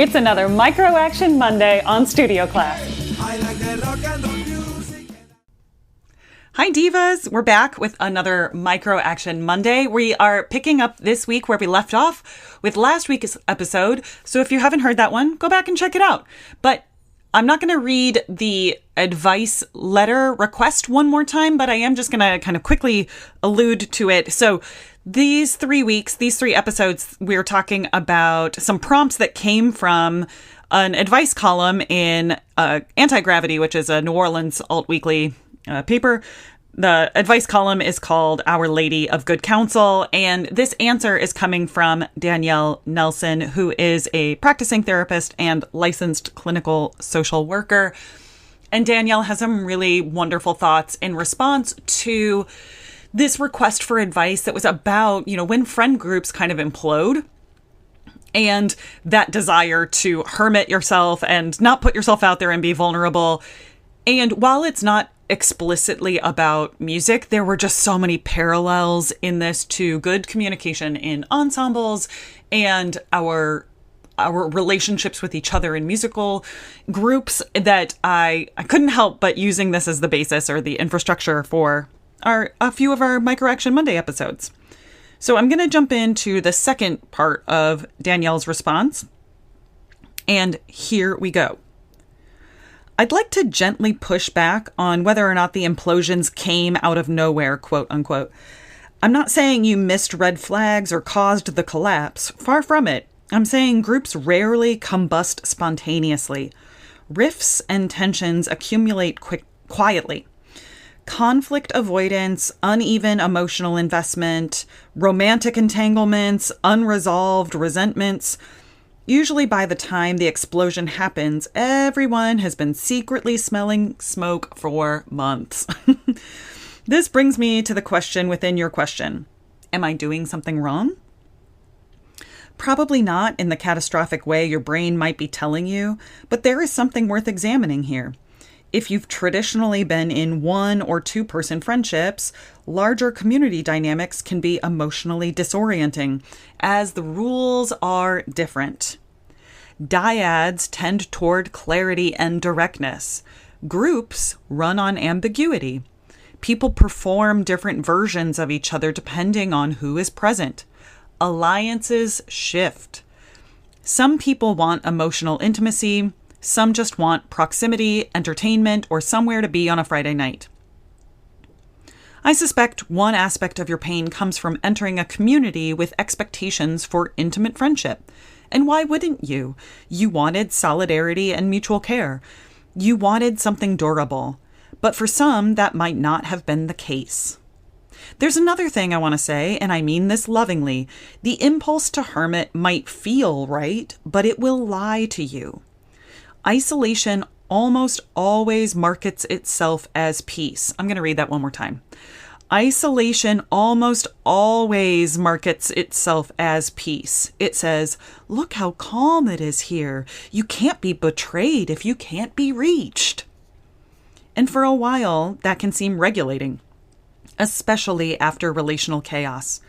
It's another Micro Action Monday on Studio Class. Hi Divas, we're back with another Micro Action Monday. We are picking up this week where we left off with last week's episode. So if you haven't heard that one, go back and check it out. But I'm not going to read the advice letter request one more time, but I am just going to kind of quickly allude to it. So these 3 weeks, these 3 episodes, we're talking about some prompts that came from an advice column in Antigravity, which is a New Orleans alt weekly paper. The advice column is called Our Lady of Good Counsel, and this answer is coming from Danielle Nelson, who is a practicing therapist and licensed clinical social worker. And Danielle has some really wonderful thoughts in response to this request for advice that was about, when friend groups kind of implode and that desire to hermit yourself and not put yourself out there and be vulnerable. And while it's not explicitly about music, there were just so many parallels in this to good communication in ensembles and our relationships with each other in musical groups that I couldn't help but using this as the basis or the infrastructure for a few of our Micro Action Monday episodes. So I'm going to jump into the second part of Danielle's response. And here we go. I'd like to gently push back on whether or not the implosions came out of nowhere, quote unquote. I'm not saying you missed red flags or caused the collapse. Far from it. I'm saying groups rarely combust spontaneously. Rifts and tensions accumulate quietly. Conflict avoidance, uneven emotional investment, romantic entanglements, unresolved resentments. Usually by the time the explosion happens, everyone has been secretly smelling smoke for months. This brings me to the question within your question. Am I doing something wrong? Probably not in the catastrophic way your brain might be telling you, but there is something worth examining here. If you've traditionally been in 1 or 2 person friendships, larger community dynamics can be emotionally disorienting, as the rules are different. Dyads tend toward clarity and directness. Groups run on ambiguity. People perform different versions of each other depending on who is present. Alliances shift. Some people want emotional intimacy. Some just want proximity, entertainment, or somewhere to be on a Friday night. I suspect one aspect of your pain comes from entering a community with expectations for intimate friendship. And why wouldn't you? You wanted solidarity and mutual care. You wanted something durable. But for some, that might not have been the case. There's another thing I want to say, and I mean this lovingly. The impulse to hermit might feel right, but it will lie to you. Isolation almost always markets itself as peace. I'm going to read that one more time. Isolation almost always markets itself as peace. It says, look how calm it is here. You can't be betrayed if you can't be reached. And for a while, that can seem regulating, especially after relational chaos.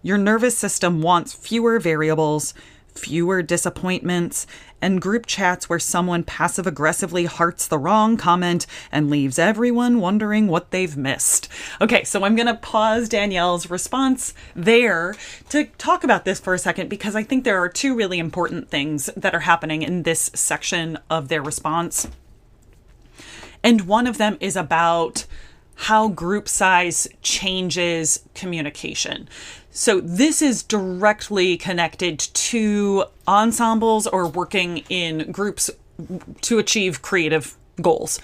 Your nervous system wants fewer variables, fewer disappointments, and group chats where someone passive-aggressively hearts the wrong comment and leaves everyone wondering what they've missed. Okay, so I'm going to pause Danielle's response there to talk about this for a second, because I think there are 2 really important things that are happening in this section of their response. And one of them is about how group size changes communication. So this is directly connected to ensembles or working in groups to achieve creative goals.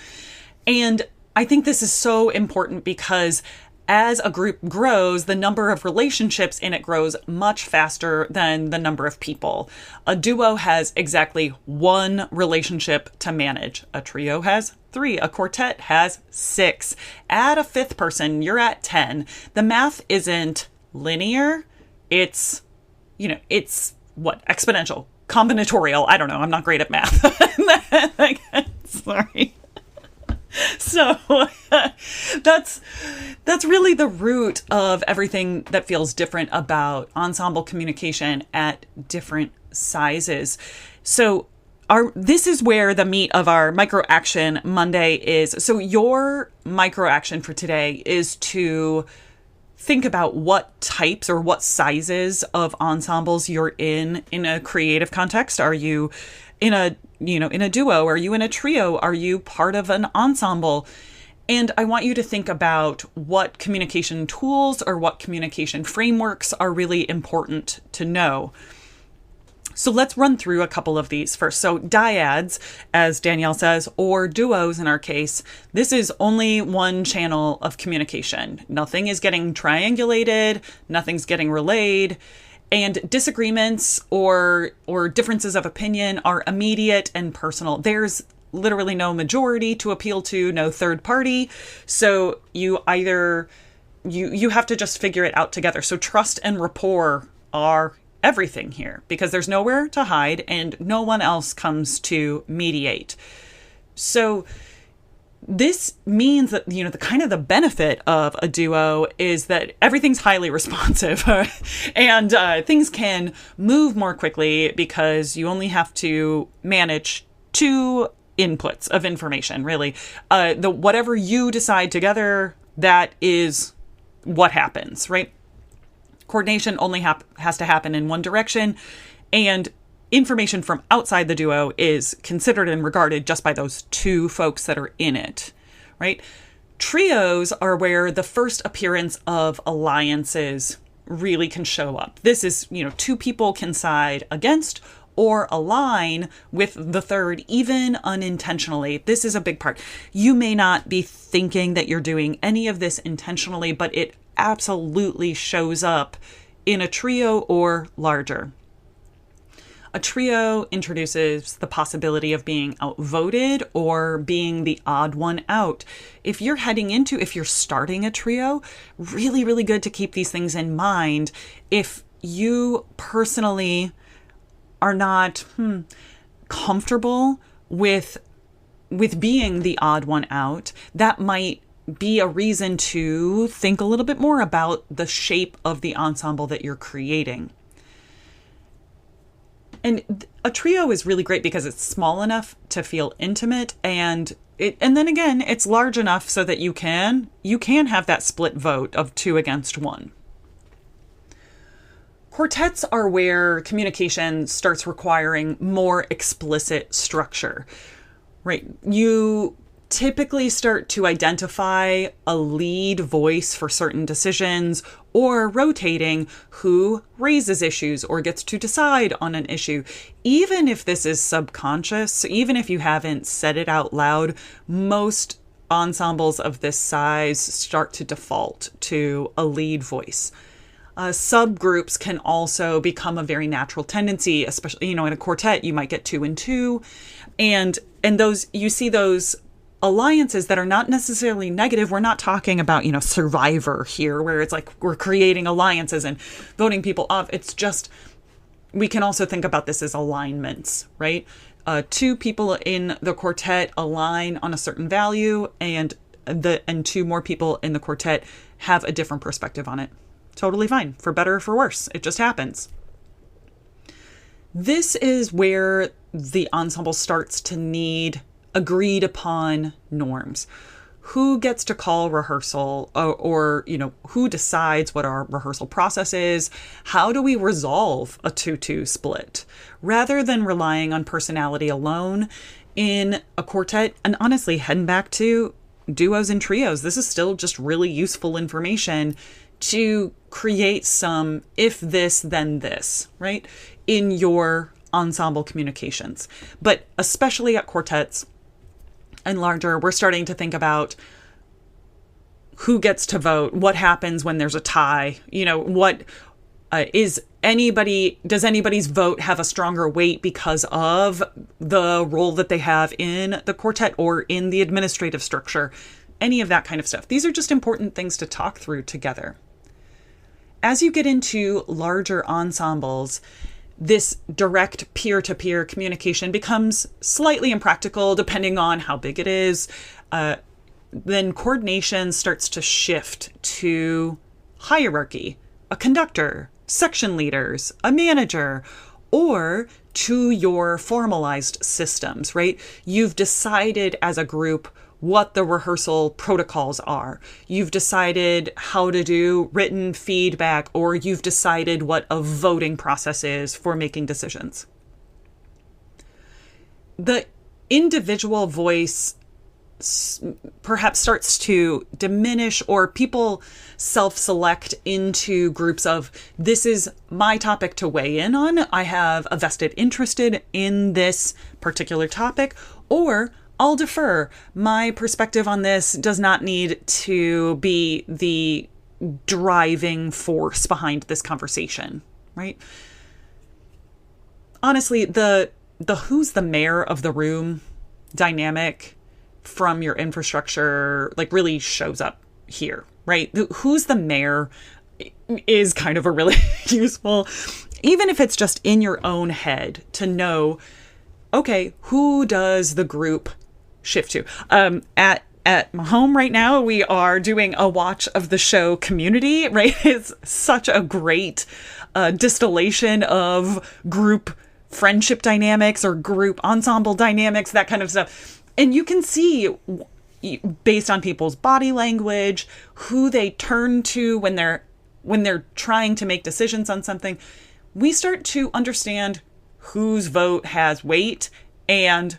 And I think this is so important because as a group grows, the number of relationships in it grows much faster than the number of people. A duo has exactly 1 relationship to manage. A trio has 3. A quartet has 6. Add a 5th person, you're at 10. The math isn't linear. It's exponential, combinatorial. I don't know. I'm not great at math. Sorry. So that's really the root of everything that feels different about ensemble communication at different sizes. So this is where the meat of our micro action Monday is. So your micro action for today is to think about what types or what sizes of ensembles you're in a creative context. Are you in a duo? Are you in a trio? Are you part of an ensemble? And I want you to think about what communication tools or what communication frameworks are really important to know. So let's run through a couple of these first. So dyads, as Danielle says, or duos in our case, this is only one channel of communication. Nothing is getting triangulated, nothing's getting relayed, and disagreements or differences of opinion are immediate and personal. There's literally no majority to appeal to, no third party. So you either, you have to just figure it out together. So trust and rapport are everything here because there's nowhere to hide and no one else comes to mediate. So this means that, the kind of the benefit of a duo is that everything's highly responsive and things can move more quickly because you only have to manage two inputs of information, really. Whatever you decide together, that is what happens, right? Coordination only has to happen in one direction, and information from outside the duo is considered and regarded just by those two folks that are in it, right? Trios are where the first appearance of alliances really can show up. This is, two people can side against or align with the third, even unintentionally. This is a big part. You may not be thinking that you're doing any of this intentionally, but it absolutely shows up in a trio or larger. A trio introduces the possibility of being outvoted or being the odd one out. If you're starting a trio, really, really good to keep these things in mind. If you personally are not comfortable with being the odd one out, that might be a reason to think a little bit more about the shape of the ensemble that you're creating. And a trio is really great because it's small enough to feel intimate, and then again, it's large enough so that you can have that split vote of 2 against 1. Quartets are where communication starts requiring more explicit structure, right? You typically start to identify a lead voice for certain decisions or rotating who raises issues or gets to decide on an issue. Even if this is subconscious, even if you haven't said it out loud, most ensembles of this size start to default to a lead voice. Subgroups can also become a very natural tendency, especially, in a quartet, you might get 2 and 2. And those, you see those alliances that are not necessarily negative. We're not talking about, Survivor here, where it's like we're creating alliances and voting people off. It's just, we can also think about this as alignments, right? 2 people in the quartet align on a certain value, and 2 more people in the quartet have a different perspective on it. Totally fine, for better or for worse. It just happens. This is where the ensemble starts to need agreed upon norms. Who gets to call rehearsal, or who decides what our rehearsal process is? How do we resolve a 2-2 split? Rather than relying on personality alone in a quartet, and honestly, heading back to duos and trios, this is still just really useful information to create some if this, then this, right? In your ensemble communications. But especially at quartets and larger, we're starting to think about who gets to vote, what happens when there's a tie, does anybody's vote have a stronger weight because of the role that they have in the quartet or in the administrative structure, any of that kind of stuff. These are just important things to talk through together. As you get into larger ensembles, this direct peer-to-peer communication becomes slightly impractical depending on how big it is. Then coordination starts to shift to hierarchy, a conductor, section leaders, a manager, or to your formalized systems, right? You've decided as a group what the rehearsal protocols are. You've decided how to do written feedback, or you've decided what a voting process is for making decisions. The individual voice perhaps starts to diminish, or people self-select into groups of, this is my topic to weigh in on. I have a vested interest in this particular topic, or I'll defer. My perspective on this does not need to be the driving force behind this conversation, right? Honestly, the who's the mayor of the room dynamic from your infrastructure like really shows up here, right? Who's the mayor is kind of a really useful, even if it's just in your own head, to know, okay, who does the group shift to? At my home right now, we are doing a watch of the show Community, right? It's such a great distillation of group friendship dynamics or group ensemble dynamics, that kind of stuff. And you can see, based on people's body language, who they turn to when they're trying to make decisions on something. We start to understand whose vote has weight, and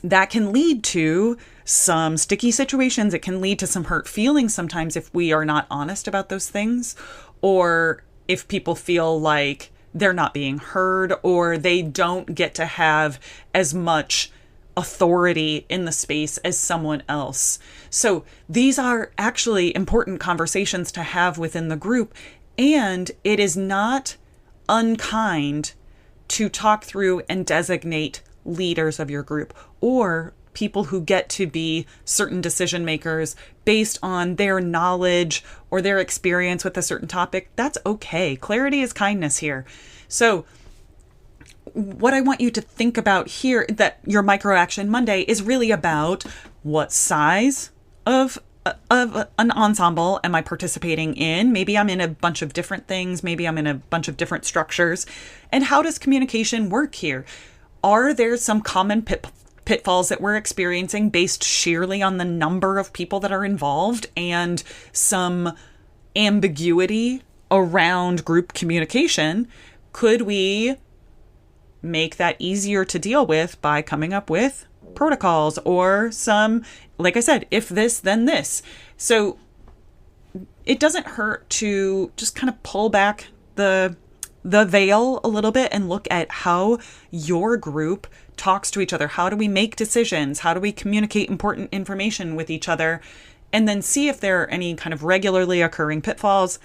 that can lead to some sticky situations. It can lead to some hurt feelings sometimes if we are not honest about those things, or if people feel like they're not being heard, or they don't get to have as much authority in the space as someone else. So these are actually important conversations to have within the group, and it is not unkind to talk through and designate leaders of your group, or people who get to be certain decision makers based on their knowledge or their experience with a certain topic. That's okay. Clarity is kindness here. So what I want you to think about here, that your Micro Action Monday is really about, what size of an ensemble am I participating in? Maybe I'm in a bunch of different things. Maybe I'm in a bunch of different structures. And how does communication work here? Are there some common pitfalls that we're experiencing based sheerly on the number of people that are involved, and some ambiguity around group communication? Could we make that easier to deal with by coming up with protocols, or some, like I said, if this, then this? So it doesn't hurt to just kind of pull back the veil a little bit and look at how your group talks to each other. How do we make decisions? How do we communicate important information with each other? And then see if there are any kind of regularly occurring pitfalls.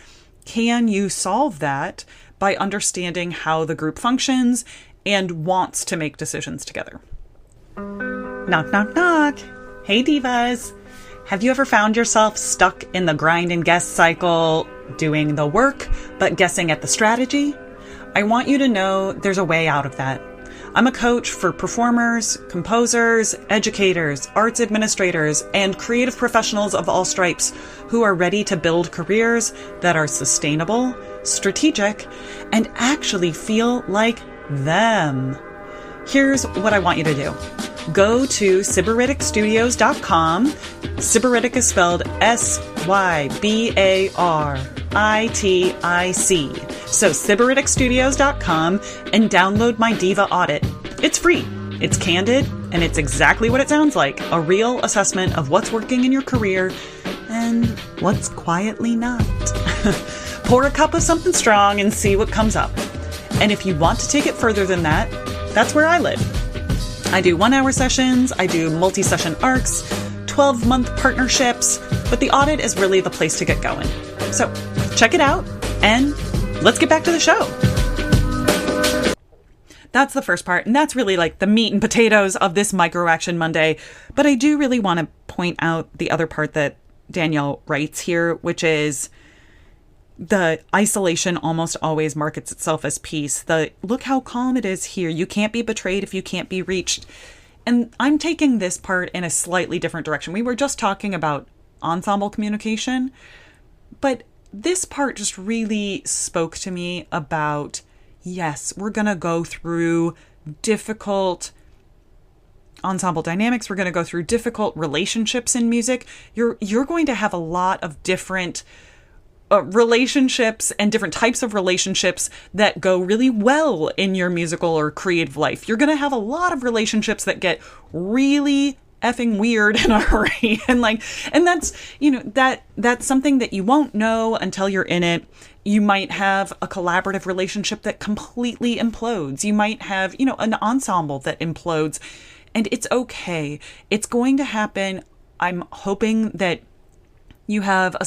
Can you solve that by understanding how the group functions and wants to make decisions together? Knock, knock, knock. Hey, divas. Have you ever found yourself stuck in the grind and guess cycle, doing the work, but guessing at the strategy? I want you to know there's a way out of that. I'm a coach for performers, composers, educators, arts administrators, and creative professionals of all stripes who are ready to build careers that are sustainable, strategic, and actually feel like them. Here's what I want you to do. Go to sybariticstudios.com. Sybaritic is spelled Sybaritic. So sybariticstudios.com and download my Diva Audit. It's free, it's candid, and it's exactly what it sounds like. A real assessment of what's working in your career and what's quietly not. Pour a cup of something strong and see what comes up. And if you want to take it further than that, that's where I live. I do 1-hour sessions, I do multi-session arcs, 12-month partnerships, but the audit is really the place to get going. So check it out, and let's get back to the show. That's the first part, and that's really like the meat and potatoes of this Micro Action Monday. But I do really want to point out the other part that Danielle writes here, which is the isolation almost always markets itself as peace. Look how calm it is here. You can't be betrayed if you can't be reached. And I'm taking this part in a slightly different direction. We were just talking about ensemble communication, but this part just really spoke to me about yes, we're going to go through difficult ensemble dynamics. We're going to go through difficult relationships in music. You're going to have a lot of different relationships and different types of relationships that go really well in your musical or creative life. You're going to have a lot of relationships that get really effing weird in a hurry. And that's, that's something that you won't know until you're in it. You might have a collaborative relationship that completely implodes. You might have, an ensemble that implodes, and it's okay. It's going to happen. I'm hoping that you have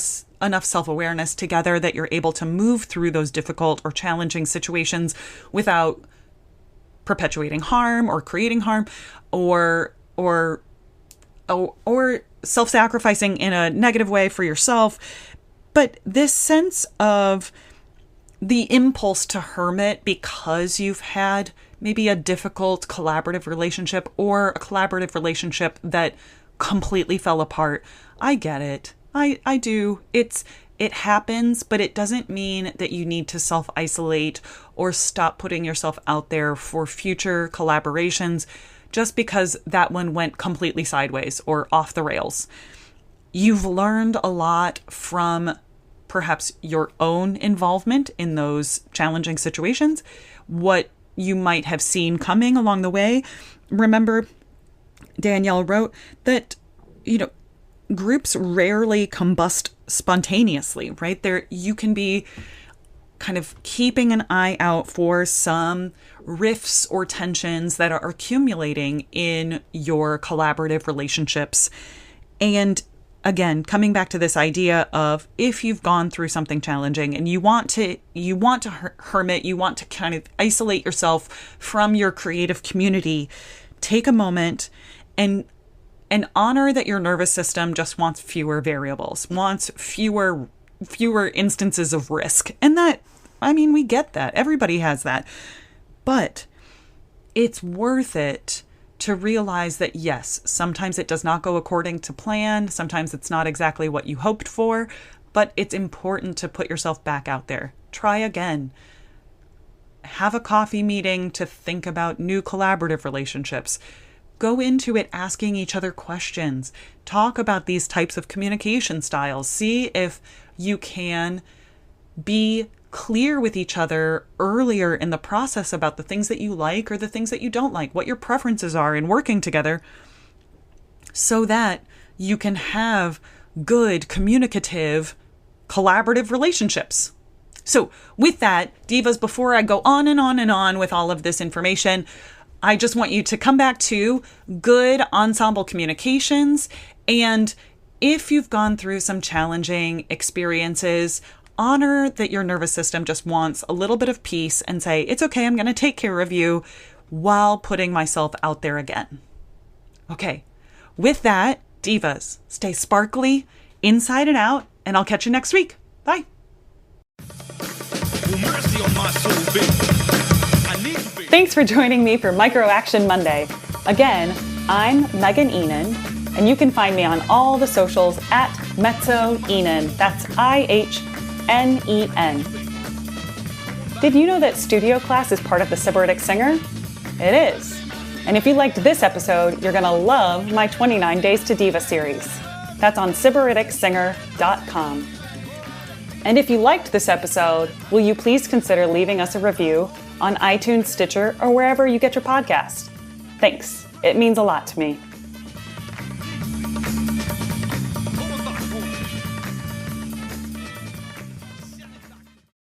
enough self-awareness together that you're able to move through those difficult or challenging situations without perpetuating harm or creating harm or self-sacrificing in a negative way for yourself. But this sense of the impulse to hermit because you've had maybe a difficult collaborative relationship or a collaborative relationship that completely fell apart. I get it. I do. It happens, but it doesn't mean that you need to self-isolate or stop putting yourself out there for future collaborations just because that one went completely sideways or off the rails. You've learned a lot from perhaps your own involvement in those challenging situations, what you might have seen coming along the way. Remember, Danielle wrote that, groups rarely combust spontaneously, right? You can be kind of keeping an eye out for some rifts or tensions that are accumulating in your collaborative relationships. And again, coming back to this idea of if you've gone through something challenging and you want to hermit, you want to kind of isolate yourself from your creative community, take a moment and honor that your nervous system just wants fewer variables, wants fewer instances of risk. And that, we get that. Everybody has that. But it's worth it to realize that, yes, sometimes it does not go according to plan. Sometimes it's not exactly what you hoped for, but it's important to put yourself back out there. Try again. Have a coffee meeting to think about new collaborative relationships. Go into it asking each other questions. Talk about these types of communication styles. See if you can be clear with each other earlier in the process about the things that you like or the things that you don't like, what your preferences are in working together, so that you can have good, communicative, collaborative relationships. So with that, divas, before I go on and on and on with all of this information, I just want you to come back to good ensemble communications. And if you've gone through some challenging experiences, honor that your nervous system just wants a little bit of peace and say, it's okay, I'm going to take care of you while putting myself out there again. Okay. With that, divas, stay sparkly inside and out, and I'll catch you next week. Bye. Mercy on my soul, baby. Thanks for joining me for Micro Action Monday. Again, I'm Megan Ihnen, and you can find me on all the socials at Mezzo Ihnen. That's IHNEN. Did you know that studio class is part of the Sybaritic Singer? It is. And if you liked this episode, you're going to love my 29 Days to Diva series. That's on SybariticSinger.com. And if you liked this episode, will you please consider leaving us a review on iTunes, Stitcher, or wherever you get your podcast? Thanks. It means a lot to me.